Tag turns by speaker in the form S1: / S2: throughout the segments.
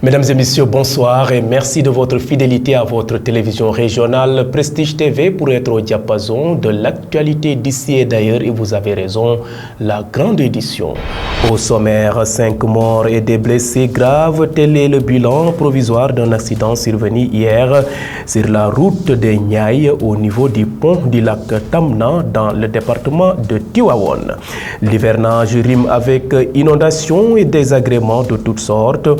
S1: Mesdames et messieurs, bonsoir et merci de votre fidélité à votre télévision régionale Prestige TV pour être au diapason de l'actualité d'ici et d'ailleurs. Et vous avez raison, la grande édition. Au sommaire, 5 morts et des blessés graves, tel est le bilan provisoire d'un accident survenu hier sur la route des Niayes au niveau du pont du lac Tamna dans le département de Tivaouane. L'hivernage rime avec inondations et désagréments de toutes sortes.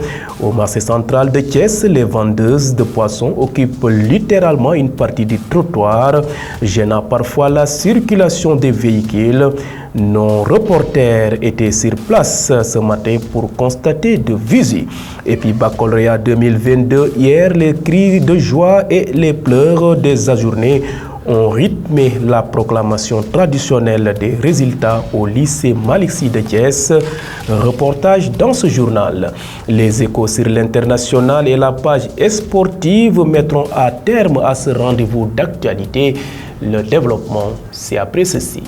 S1: Au marché central de Thiès, les vendeuses de poissons occupent littéralement une partie du trottoir, gênant parfois la circulation des véhicules. Nos reporters étaient sur place ce matin pour constater de visu. Et puis Baccalauréat 2022, hier, les cris de joie et les pleurs des ajournés ont rythmé la proclamation traditionnelle des résultats au lycée Malick Sy de Thiès. Reportage dans ce journal. Les échos sur l'international et la page sportive mettront à terme à ce rendez-vous d'actualité. Le développement, c'est après ceci.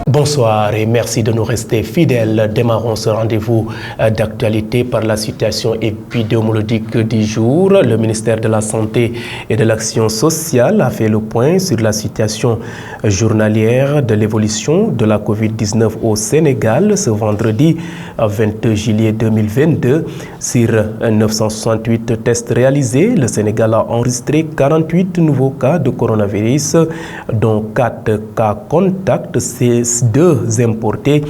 S1: Bonsoir et merci de nous rester fidèles. Démarrons ce rendez-vous d'actualité par la situation épidémiologique du jour. Le ministère de la Santé et de l'Action sociale a fait le point sur la situation journalière de l'évolution de la COVID-19 au Sénégal ce vendredi 22 juillet 2022. Sur 968 tests réalisés, le Sénégal a enregistré 48 nouveaux cas de coronavirus, dont 4 cas contacts, 2 importés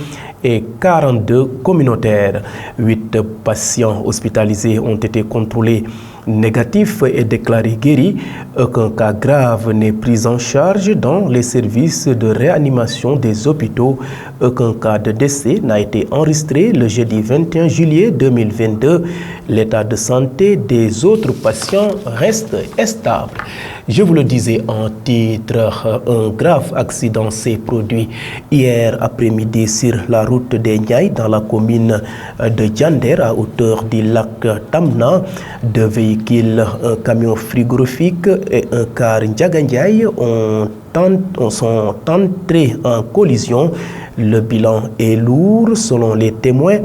S1: et 42 communautaires. 8 patients hospitalisés ont été contrôlés négatifs et déclarés guéris. Aucun cas grave n'est pris en charge dans les services de réanimation des hôpitaux. Aucun cas de décès n'a été enregistré le jeudi 21 juillet 2022. L'état de santé des autres patients reste stable. Je vous le disais en titre, un grave accident s'est produit hier après-midi sur la route des Niayes dans la commune de Diender à hauteur du lac Tamna. 2 véhicules, un camion frigorifique et un car Ndiagandiaï sont entrés en collision. Le bilan est lourd selon les témoins.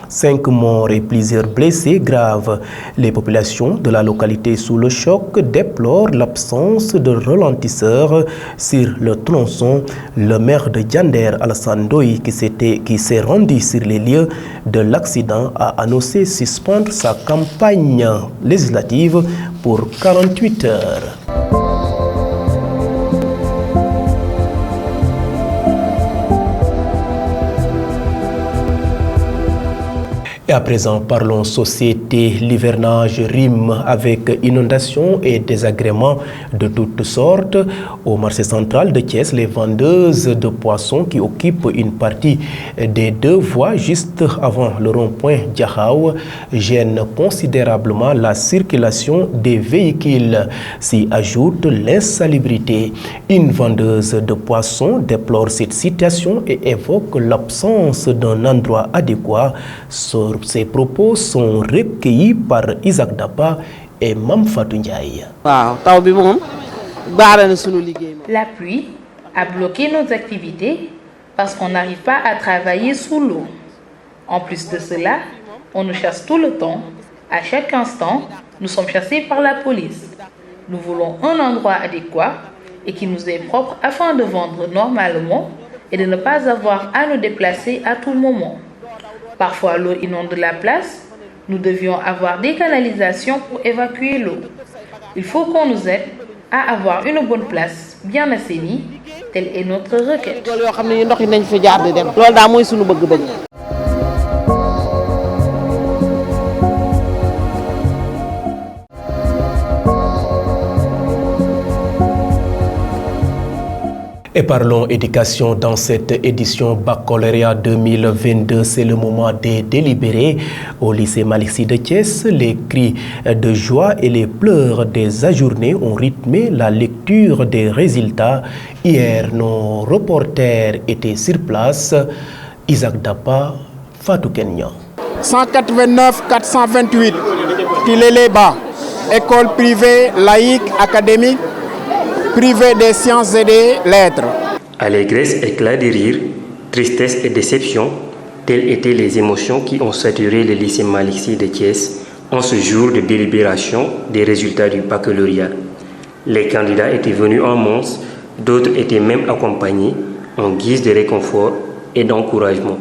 S1: 5 morts et plusieurs blessés graves. Les populations de la localité sous le choc déplorent l'absence de ralentisseurs sur le tronçon. Le maire de Diender, Alassane Ndoye, qui s'est rendu sur les lieux de l'accident, a annoncé suspendre sa campagne législative pour 48 heures. Et à présent, parlons société. L'hivernage rime avec inondations et désagréments de toutes sortes. Au marché central de Thiès, les vendeuses de poissons qui occupent une partie des 2 voies juste avant le rond-point Diakhao gênent considérablement la circulation des véhicules. S'y ajoute l'insalubrité. Une vendeuse de poissons déplore cette situation et évoque l'absence d'un endroit adéquat. Ces propos sont recueillis par Isaac Dapa et Mam Fatou Ndiaye.
S2: La pluie a bloqué nos activités parce qu'on n'arrive pas à travailler sous l'eau. En plus de cela, on nous chasse tout le temps. À chaque instant, nous sommes chassés par la police. Nous voulons un endroit adéquat et qui nous est propre afin de vendre normalement et de ne pas avoir à nous déplacer à tout moment. Parfois, l'eau inonde la place. Nous devions avoir des canalisations pour évacuer l'eau. Il faut qu'on nous aide à avoir une bonne place bien assainie. Telle est notre requête.
S1: Et parlons éducation dans cette édition Baccalauréat 2022. C'est le moment des délibérés. Au lycée Malick Sy de Thiès, les cris de joie et les pleurs des ajournés ont rythmé la lecture des résultats. Hier, nos reporters étaient sur place. Isaac Dapa, Fatou Kenya.
S3: 189 428, Tilélé-Bas, école privée laïque académique privé des sciences et des lettres.
S4: Allégresse, éclat de rire, tristesse et déception, telles étaient les émotions qui ont saturé le lycée Malick Sy de Thiès en ce jour de délibération des résultats du baccalauréat. Les candidats étaient venus en masse, d'autres étaient même accompagnés en guise de réconfort et d'encouragement.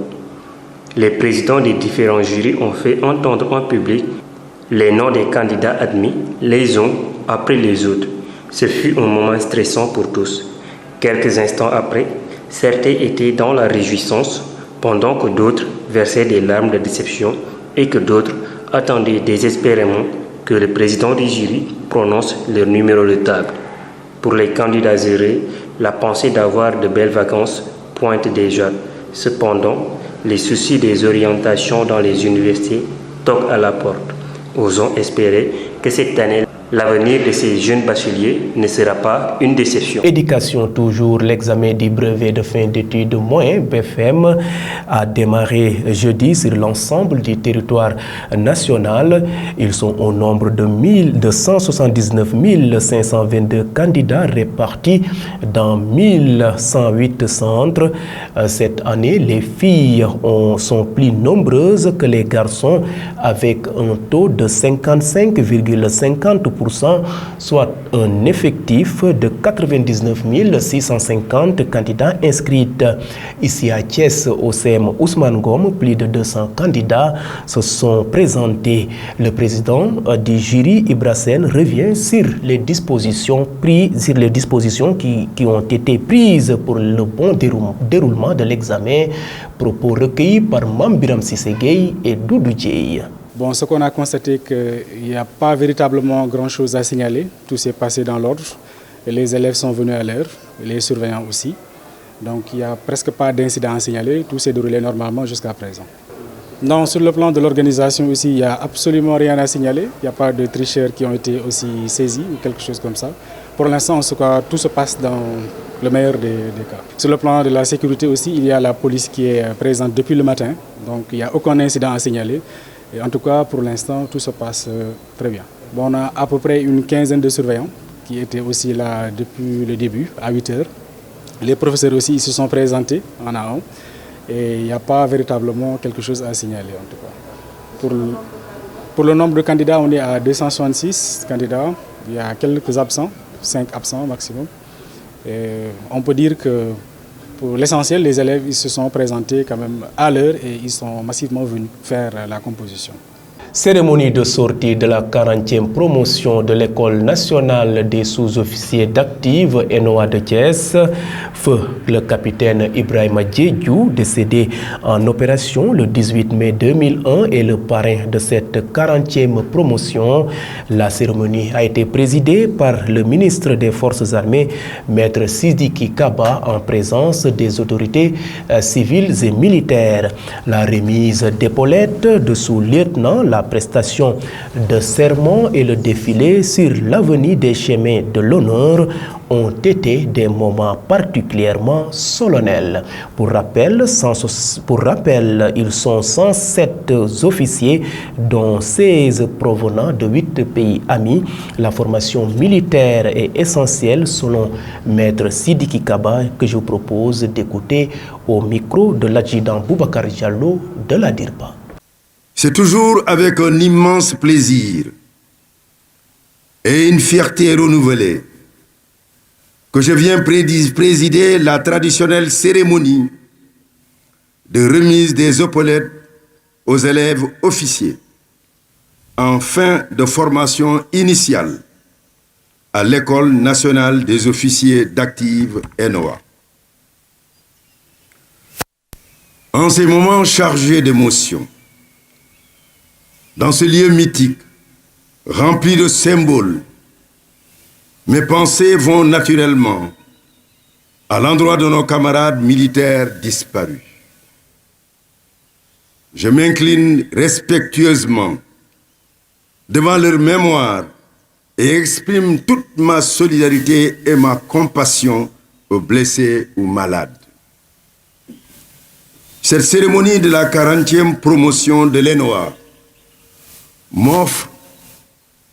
S4: Les présidents des différents jurys ont fait entendre en public les noms des candidats admis, les uns après les autres. Ce fut un moment stressant pour tous. Quelques instants après, certains étaient dans la réjouissance, pendant que d'autres versaient des larmes de déception et que d'autres attendaient désespérément que le président du jury prononce leur numéro de table. Pour les candidats heureux, la pensée d'avoir de belles vacances pointe déjà. Cependant, les soucis des orientations dans les universités toquent à la porte. Osons espérer que cette année, l'avenir de ces jeunes bacheliers ne sera pas une déception.
S1: Éducation toujours, l'examen du brevet de fin d'études moyen BFM a démarré jeudi sur l'ensemble du territoire national. Ils sont au nombre de 179 522 candidats répartis dans 1108 centres. Cette année, les filles sont plus nombreuses que les garçons avec un taux de 55,50%, soit un effectif de 99 650 candidats inscrits. Ici à Thiès, au CEM Ousmane Ngom, plus de 200 candidats se sont présentés. Le président du jury, Ibra Sène, revient sur les dispositions qui ont été prises pour le bon déroulement de l'examen. Propos recueillis par Mambiram Sissegei et Doudou Djei.
S3: Bon, ce qu'on a constaté, qu'il n'y a pas véritablement grand-chose à signaler. Tout s'est passé dans l'ordre. Les élèves sont venus à l'heure, les surveillants aussi. Donc, il n'y a presque pas d'incident à signaler. Tout s'est déroulé normalement jusqu'à présent. Non, sur le plan de l'organisation aussi, il n'y a absolument rien à signaler. Il n'y a pas de tricheurs qui ont été aussi saisis ou quelque chose comme ça. Pour l'instant, en tout cas, tout se passe dans le meilleur des cas. Sur le plan de la sécurité aussi, il y a la police qui est présente depuis le matin. Donc, il n'y a aucun incident à signaler. Et en tout cas, pour l'instant, tout se passe très bien. Bon, on a à peu près une quinzaine de surveillants qui étaient aussi là depuis le début, à 8 heures. Les professeurs aussi ils se sont présentés en A1. Et il n'y a pas véritablement quelque chose à signaler, en tout cas. Pour le nombre de candidats, on est à 266 candidats. Il y a quelques absents, 5 absents maximum. Et on peut dire que pour l'essentiel, les élèves ils se sont présentés quand même à l'heure et ils sont massivement venus faire la composition.
S1: Cérémonie de sortie de la 40e promotion de l'École nationale des sous-officiers d'active ENOA de Thiès. Feu le capitaine Ibrahima Diédhiou, décédé en opération le 18 mai 2001, est le parrain de cette 40e promotion. La cérémonie a été présidée par le ministre des Forces armées, Maître Sidiki Kaba, en présence des autorités civiles et militaires. La remise d'épaulettes de sous-lieutenant, la prestation de serment et le défilé sur l'avenue des chemins de l'honneur ont été des moments particulièrement solennels. Pour rappel, ils sont 107 officiers, dont 16 provenant de 8 pays amis. La formation militaire est essentielle selon Maître Sidiki Kaba, que je vous propose d'écouter au micro de l'adjudant Boubacar Diallo de la DIRPA.
S5: C'est toujours avec un immense plaisir et une fierté renouvelée que je viens présider la traditionnelle cérémonie de remise des épaulettes aux élèves officiers en fin de formation initiale à l'École nationale des officiers d'active ENOA. En ces moments chargés d'émotions, dans ce lieu mythique, rempli de symboles, mes pensées vont naturellement à l'endroit de nos camarades militaires disparus. Je m'incline respectueusement devant leur mémoire et exprime toute ma solidarité et ma compassion aux blessés ou malades. Cette cérémonie de la 40e promotion de l'ENOA m'offre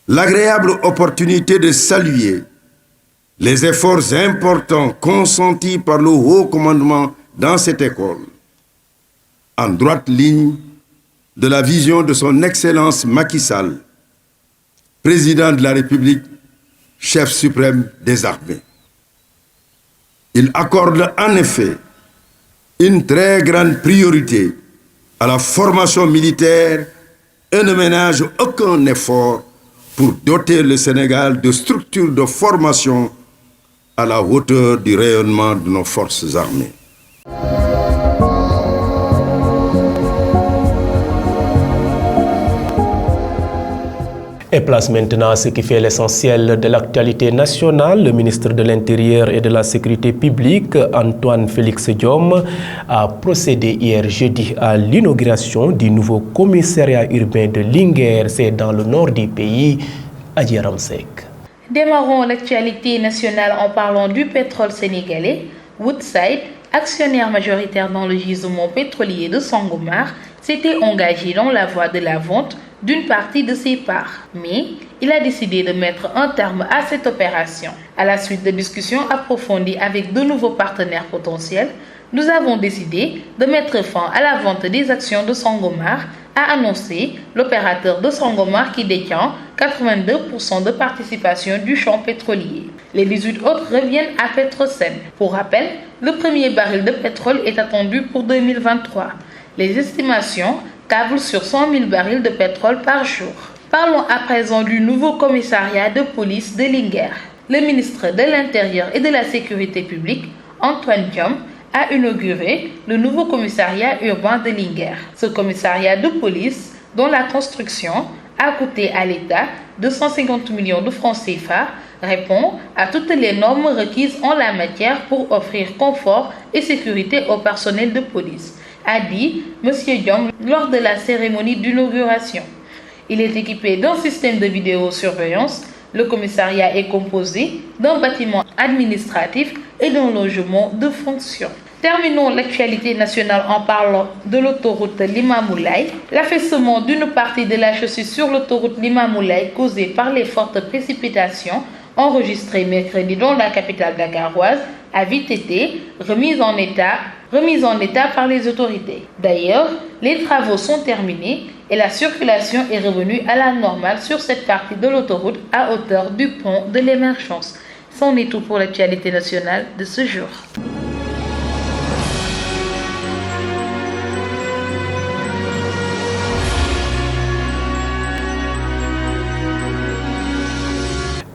S5: l'agréable opportunité de saluer les efforts importants consentis par le haut commandement dans cette école, en droite ligne de la vision de son Excellence Macky Sall, président de la République, chef suprême des armées. Il accorde en effet une très grande priorité à la formation militaire et ne ménage aucun effort pour doter le Sénégal de structures de formation à la hauteur du rayonnement de nos forces armées.
S1: Et place maintenant à ce qui fait l'essentiel de l'actualité nationale. Le ministre de l'Intérieur et de la Sécurité publique, Antoine Félix Diome, a procédé hier jeudi à l'inauguration du nouveau commissariat urbain de Linguère, c'est dans le nord du pays, à Djeramsek.
S2: Démarrons l'actualité nationale en parlant du pétrole sénégalais. Woodside, actionnaire majoritaire dans le gisement pétrolier de Sangomar, s'était engagé dans la voie de la vente d'une partie de ses parts. Mais il a décidé de mettre un terme à cette opération. À la suite de discussions approfondies avec de nouveaux partenaires potentiels, nous avons décidé de mettre fin à la vente des actions de Sangomar, a annoncé l'opérateur de Sangomar qui détient 82% de participation du champ pétrolier. Les 18 autres reviennent à Petrosen. Pour rappel, le premier baril de pétrole est attendu pour 2023. Les estimations tablent sur 100 000 barils de pétrole par jour. Parlons à présent du nouveau commissariat de police de Linguère. Le ministre de l'Intérieur et de la Sécurité publique, Antoine Diome, a inauguré le nouveau commissariat urbain de Linguère. Ce commissariat de police, dont la construction a coûté à l'État 250 millions de francs CFA, répond à toutes les normes requises en la matière pour offrir confort et sécurité au personnel de police, a dit M. Diome lors de la cérémonie d'inauguration. Il est équipé d'un système de vidéosurveillance. Le commissariat est composé d'un bâtiment administratif et d'un logement de fonction. Terminons l'actualité nationale en parlant de l'autoroute Lima-Moulay. L'affaissement d'une partie de la chaussée sur l'autoroute Lima-Moulay causée par les fortes précipitations enregistrées mercredi dans la capitale dakaroise a vite été remise en état par les autorités. D'ailleurs, les travaux sont terminés et la circulation est revenue à la normale sur cette partie de l'autoroute à hauteur du pont de l'Émergence. C'en est tout pour l'actualité nationale de ce jour.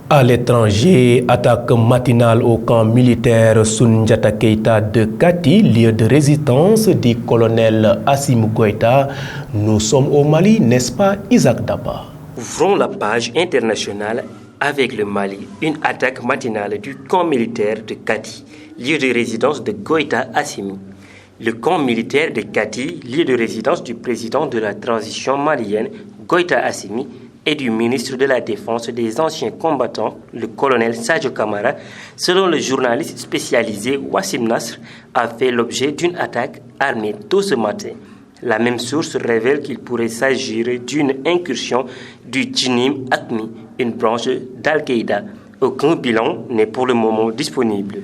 S1: À l'étranger, attaque matinale au camp militaire Soundiata Keita de Kati, lieu de résidence du colonel Assimi Goïta. Nous sommes au Mali, n'est-ce pas, Isaac Daba?
S4: Ouvrons la page internationale avec le Mali. Une attaque matinale du camp militaire de Kati, lieu de résidence de Goïta Assimi. Le camp militaire de Kati, lieu de résidence du président de la transition malienne, Goïta Assimi, et du ministre de la Défense des anciens combattants, le colonel Sadio Camara, selon le journaliste spécialisé Wassim Nasr, a fait l'objet d'une attaque armée tôt ce matin. La même source révèle qu'il pourrait s'agir d'une incursion du Djinim Akmi, une branche d'Al-Qaïda. Aucun bilan n'est pour le moment disponible.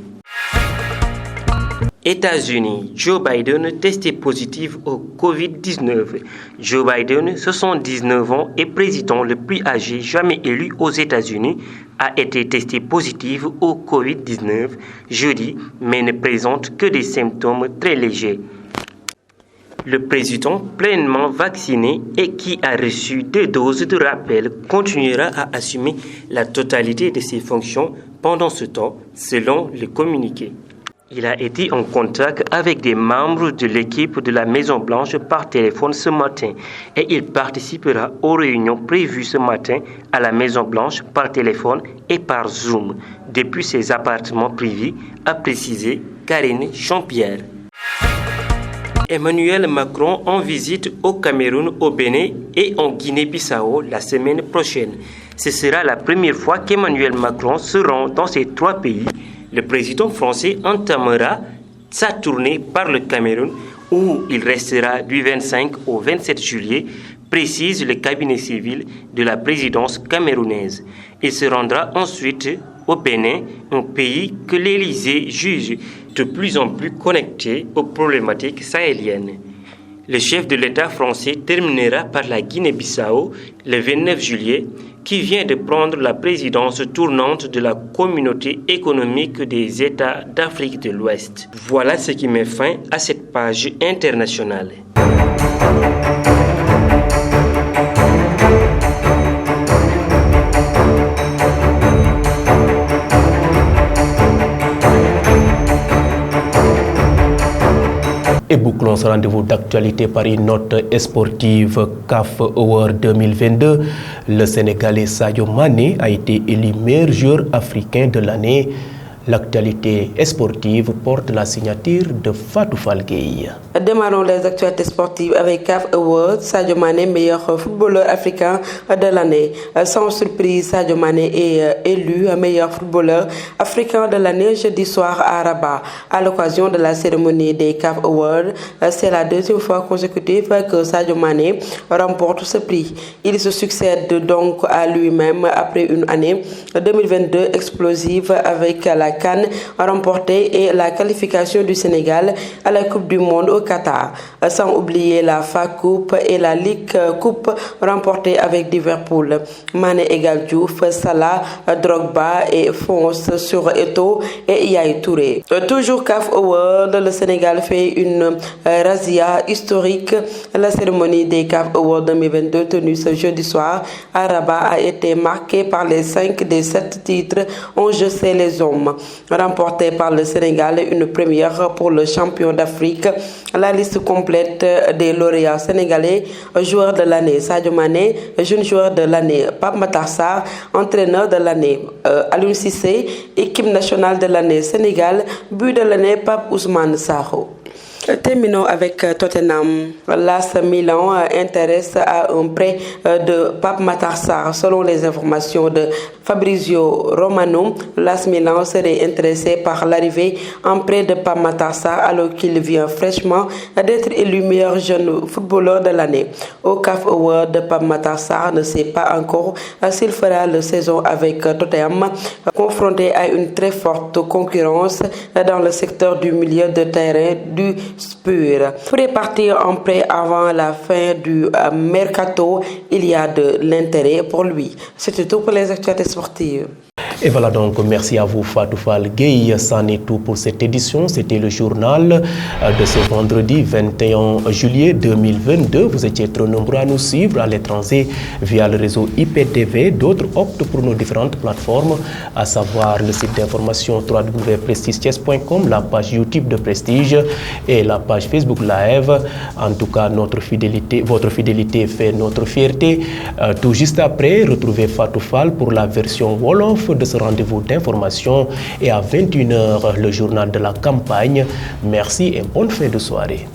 S4: États-Unis, Joe Biden testé positif au Covid-19. Joe Biden, 79 ans et président le plus âgé jamais élu aux États-Unis, a été testé positif au Covid-19 jeudi, mais ne présente que des symptômes très légers. Le président pleinement vacciné et qui a reçu 2 doses de rappel continuera à assumer la totalité de ses fonctions pendant ce temps, selon le communiqué. Il a été en contact avec des membres de l'équipe de la Maison-Blanche par téléphone ce matin et il participera aux réunions prévues ce matin à la Maison-Blanche par téléphone et par Zoom depuis ses appartements privés, a précisé Karine Jean-Pierre. Emmanuel Macron en visite au Cameroun, au Bénin et en Guinée-Bissau la semaine prochaine. Ce sera la première fois qu'Emmanuel Macron se rend dans ces 3 pays. Le président français entamera sa tournée par le Cameroun où il restera du 25 au 27 juillet, précise le cabinet civil de la présidence camerounaise. Il se rendra ensuite au Bénin, un pays que l'Élysée juge de plus en plus connecté aux problématiques sahéliennes. Le chef de l'État français terminera par la Guinée-Bissau le 29 juillet, qui vient de prendre la présidence tournante de la Communauté économique des États d'Afrique de l'Ouest. Voilà ce qui met fin à cette page internationale.
S1: Et bouclons ce rendez-vous d'actualité par une note sportive CAF Award 2022. Le Sénégalais Sadio Mané a été élu meilleur joueur africain de l'année. L'actualité sportive porte la signature de Fatou Fall Gueye.
S6: Démarrons les actualités sportives avec CAF Awards. Sadio Mané, meilleur footballeur africain de l'année. Sans surprise, Sadio Mané est élu meilleur footballeur africain de l'année jeudi soir à Rabat. À l'occasion de la cérémonie des CAF Awards, c'est la deuxième fois consécutive que Sadio Mané remporte ce prix. Il se succède donc à lui-même après une année 2022 explosive avec la CAN remportée et la qualification du Sénégal à la Coupe du Monde au Qatar, sans oublier la FA Coupe et la Ligue Coupe remportée avec Liverpool. Mané égale Diouf, Salah, Drogba et fonce sur Eto'o et Yaya Touré. Toujours CAF Award, le Sénégal fait une razzia historique. La cérémonie des CAF Awards 2022 tenue ce jeudi soir à Rabat a été marquée par les 5 des 7 titres en jeu chez les hommes, remportés par le Sénégal, une première pour le champion d'Afrique. La liste complète des lauréats sénégalais: joueur de l'année Sadio Mané, jeune joueur de l'année Pape Matar Sarr, entraîneur de l'année Aliou Cissé, équipe nationale de l'année Sénégal, but de l'année Pape Ousmane Sakho. Terminons avec Tottenham. L'AS Milan intéresse à un prêt de Pape Matar Sarr. Selon les informations de Fabrizio Romano, l'AS Milan serait intéressé par l'arrivée en prêt de Pape Matar Sarr alors qu'il vient fraîchement d'être élu meilleur jeune footballeur de l'année. Au CAF Award, Pape Matar Sarr ne sait pas encore s'il fera la saison avec Tottenham, confronté à une très forte concurrence dans le secteur du milieu de terrain du Spurs. Pour partir en prêt avant la fin du mercato, il y a de l'intérêt pour lui. C'était tout pour les actualités sportives.
S1: Et voilà donc, merci à vous Fatou Fall Gueye. C'en est tout pour cette édition. C'était le journal de ce vendredi 21 juillet 2022. Vous étiez trop nombreux à nous suivre à l'étranger via le réseau IPTV. D'autres optent pour nos différentes plateformes, à savoir le site d'information www.prestigethies.com, la page YouTube de Prestige et la page Facebook Live. En tout cas, votre fidélité fait notre fierté. Tout juste après, retrouvez Fatou Fall pour la version Wolof de ce rendez-vous d'information, et à 21h le journal de la campagne. Merci et bonne fin de soirée.